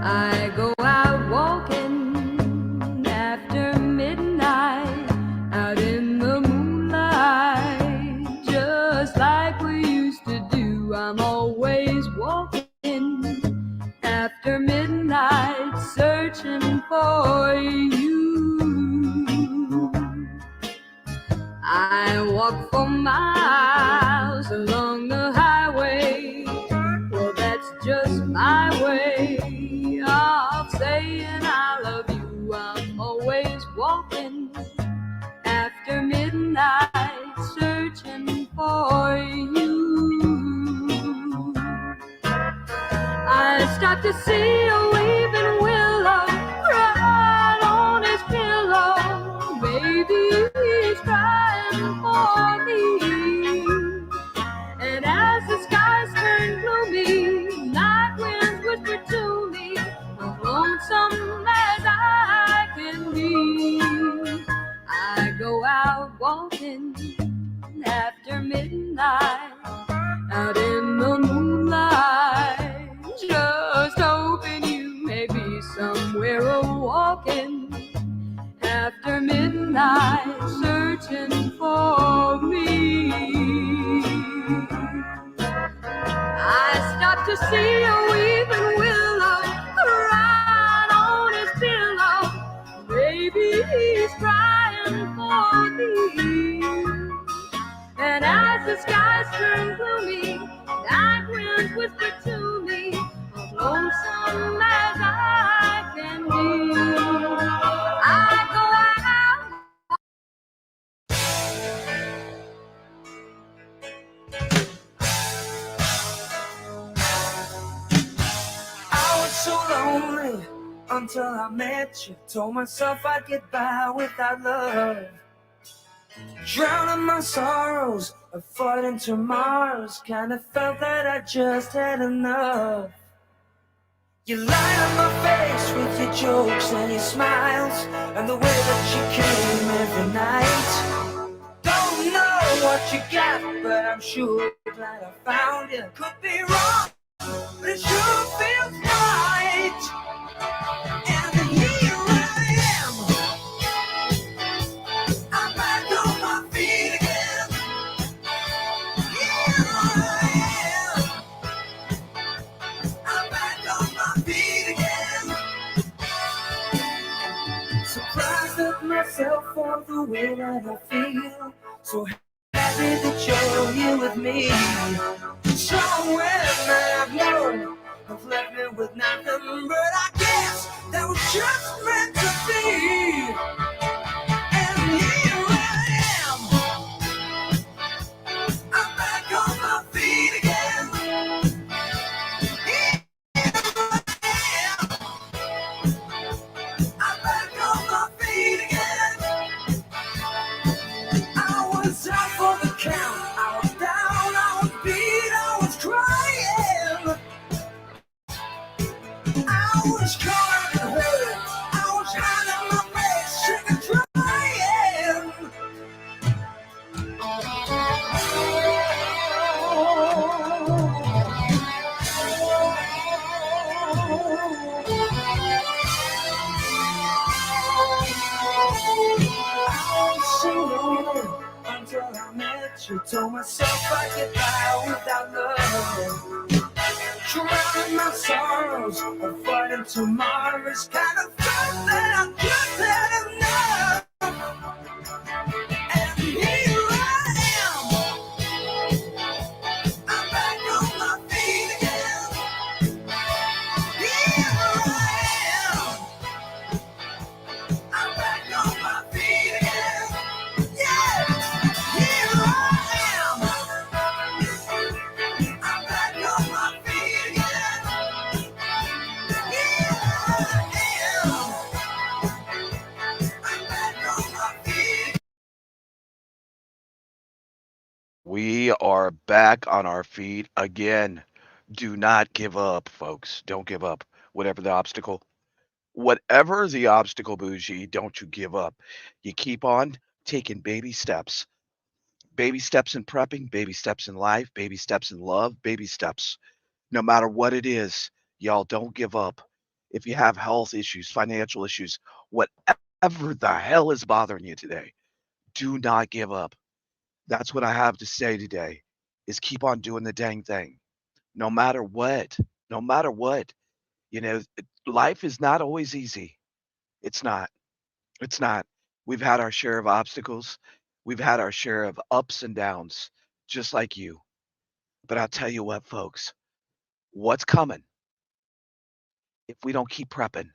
I go out walking after midnight, out in the moonlight, just like we used to do. I'm always walking after midnight, searching for you. I walk for miles along the highway. Well, that's just my way of saying I love you. I'm always walking after midnight, searching for you. I stopped to see a weeping willow right on his pillow. Maybe he's crying for me. And as the skies turn gloomy, night winds whisper to me, a lonesome man night searching for me. I stopped to see a weeping willow right on his pillow. Maybe he's crying for me. And as the skies turn gloomy, night winds whisper to me, as lonesome as I can be. I go out. I was so lonely until I met you. Told myself I'd get by without love. Drowning my sorrows, I fought into Mars. Kinda felt that I just had enough. You light up my face with your jokes and your smiles, and the way that you came every night. Don't know what you got, but I'm sure glad I found you. Could be wrong, but it sure feels right. And here I am, I'm back on my feet again. Here I am, I'm back on my feet again. Surprised at myself for the way that I feel. So happy that you're here with me. Strong women I've known have left me with nothing, but I guess that was just meant to be. And here I am, I'm back on my feet again. Here I am, I'm back on my feet again. I was out for the count, I was down, I was beat, I was crying. I was covered in hurt, I was hiding my face, sick and trying. I was so lonely until I met you. Told myself I'd get by without love. Drowning my sorrows, I'm fighting tomorrow's kind of felt that I just had enough. And here I am, I'm back on my feet again. Here I am, I'm back on my feet again. Yeah, here I am, I'm back on my feet again. Here I am, I'm back on my feet. We are back on our feet again. Do not give up, folks. Don't give up. Whatever the obstacle, Bougie, don't you give up. You keep on taking baby steps in prepping, baby steps in life, baby steps in love, baby steps. No matter what it is, y'all don't give up. If you have health issues, financial issues, whatever the hell is bothering you today, do not give up. That's what I have to say today is keep on doing the dang thing. No matter what. No matter what. You know, life is not always easy. It's not. It's not. We've had our share of obstacles. We've had our share of ups and downs, just like you. But I'll tell you what, folks, what's coming if we don't keep prepping,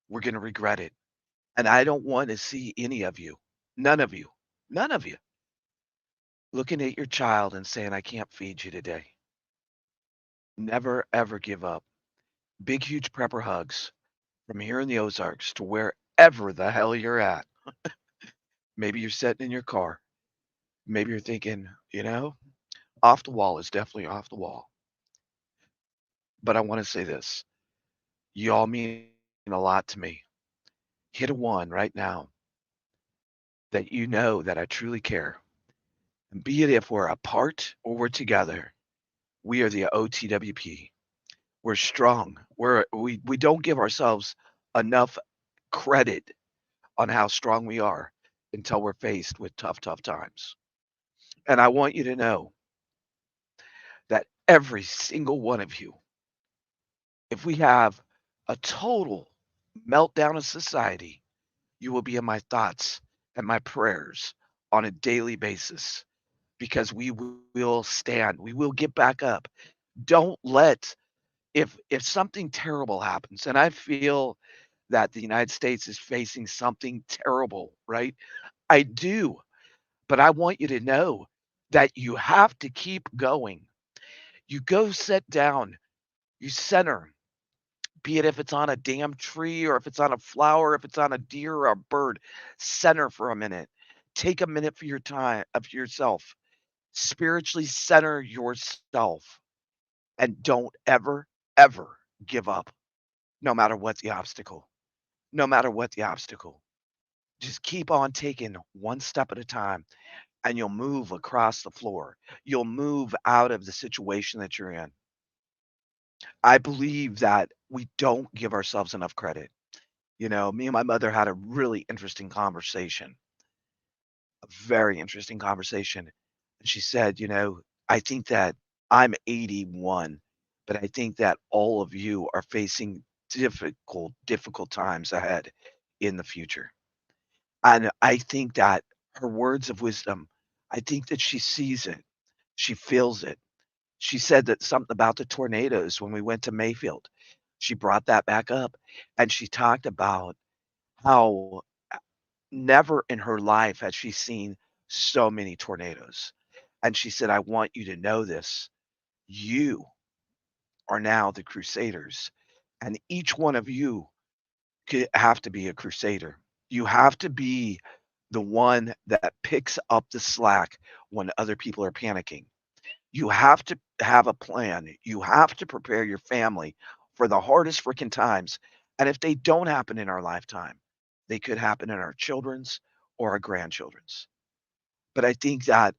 we're going to regret it. And I don't want to see any of you, none of you, none of you, looking at your child and saying, I can't feed you today. Never, ever give up. Big, huge prepper hugs from here in the Ozarks to wherever the hell you're at. Maybe you're sitting in your car. Maybe you're thinking, off the wall is definitely off the wall. But I want to say this. You all mean a lot to me. Hit a one right now that you know that I truly care. And be it if we're apart or we're together, we are the OTWP. We're strong. We don't give ourselves enough credit on how strong we are. until we're faced with tough, tough times. And I want you to know that every single one of you, if we have a total meltdown of society, you will be in my thoughts and my prayers on a daily basis because we will stand. We will get back up. Don't let if something terrible happens, and I feel that the United States is facing something terrible, right? I do, but I want you to know that you have to keep going. You go sit down, you center, be it if it's on a damn tree or if it's on a flower, if it's on a deer or a bird, center for a minute. Take a minute for your time of yourself. Spiritually center yourself and don't ever, ever give up, no matter what the obstacle. No matter what the obstacle. Just keep on taking one step at a time and you'll move across the floor. You'll move out of the situation that you're in. I believe that we don't give ourselves enough credit. You know, me and my mother had a really interesting conversation, a very interesting conversation. And she said, you know, I think that I'm 81, but I think that all of you are facing difficult times ahead in the future. And I think that her words of wisdom, I think that she sees it. She feels it. She said that something about the tornadoes when we went to Mayfield. She brought that back up and she talked about how never in her life had she seen so many tornadoes. And she said, I want you to know this. You are now the crusaders, and each one of you have to be a crusader. You have to be the one that picks up the slack when other people are panicking. You have to have a plan. You have to prepare your family for the hardest freaking times. And if they don't happen in our lifetime, they could happen in our children's or our grandchildren's. But I think that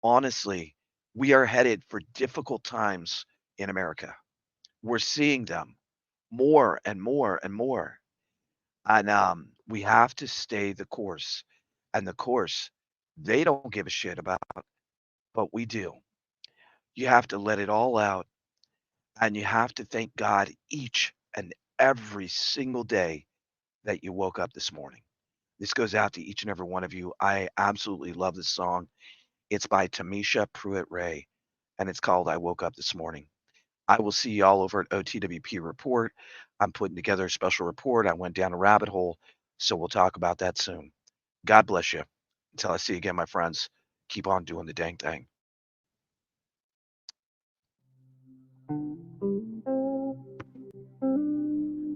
honestly, we are headed for difficult times in America. We're seeing them more and more and more. And we have to stay the course. And the course they don't give a shit about, but we do. You have to let it all out and you have to thank God each and every single day that you woke up this morning. This goes out to each and every one of you. I absolutely love this song. It's by Tamisha Pruitt Ray, and it's called I Woke Up This Morning. I will see you all over at OTWP Report. I'm putting together a special report. I went down a rabbit hole, so we'll talk about that soon. God bless you. Until I see you again, my friends, keep on doing the dang thing.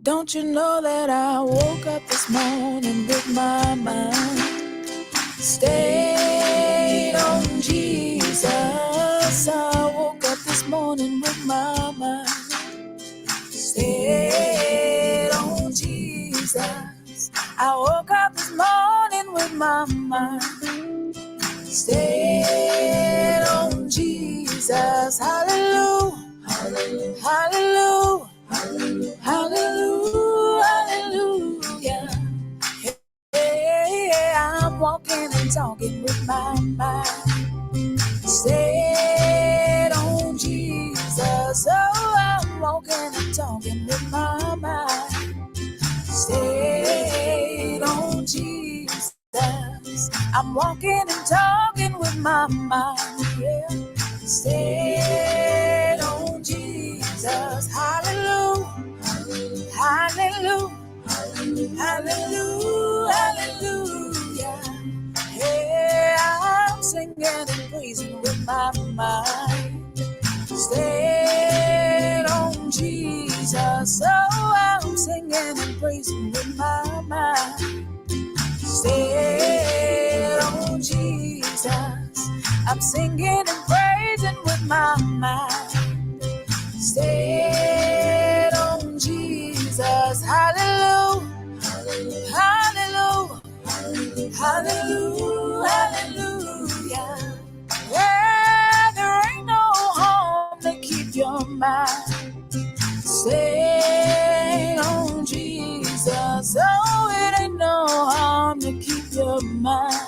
Don't you know that I woke up this morning with my mind stayed on Jesus? I woke up this morning with my mind stayed on Jesus. I woke up this morning with my mind stayed on Jesus. Hallelujah, hallelujah, hallelujah. Hallelujah, hallelujah. Hey, I'm walking and talking with my mind stayed on Jesus. Oh, I'm walking and talking with my mind stayed on Jesus. I'm walking and talking with my mind, yeah. Stayed on Jesus. Hallelujah, hallelujah, hallelujah, hallelujah. Hey, I'm singing and praising with my mind stayed on Jesus. Oh, I'm singing and praising with my mind stayed on Jesus. I'm singing and praising with my mind stayed on Jesus. Hallelujah, hallelujah, hallelujah, hallelujah. Yeah, there ain't no harm to keep your mind stayed on Jesus. Oh, it ain't no harm to keep your mind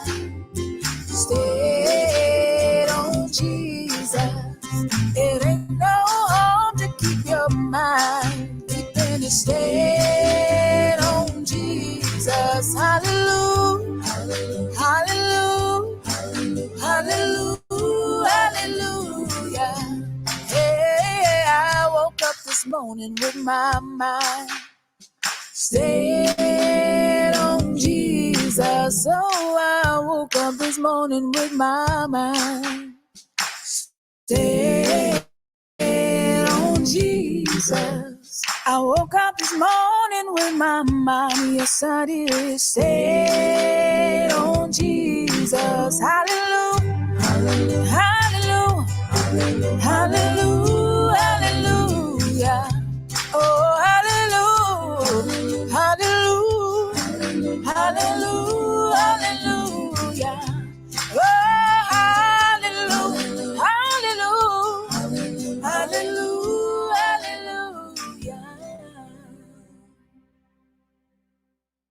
and stayed on Jesus. Hallelujah, hallelujah, hallelujah, hallelujah. Hey, I woke up this morning with my mind stayed on Jesus. Oh, I woke up this morning with my mind stayed on Jesus. I woke up this morning with my mind, yes I did, stayed on Jesus. Hallelujah, hallelujah, hallelujah, hallelujah, hallelujah. Oh, hallelujah, hallelujah, hallelujah, hallelujah.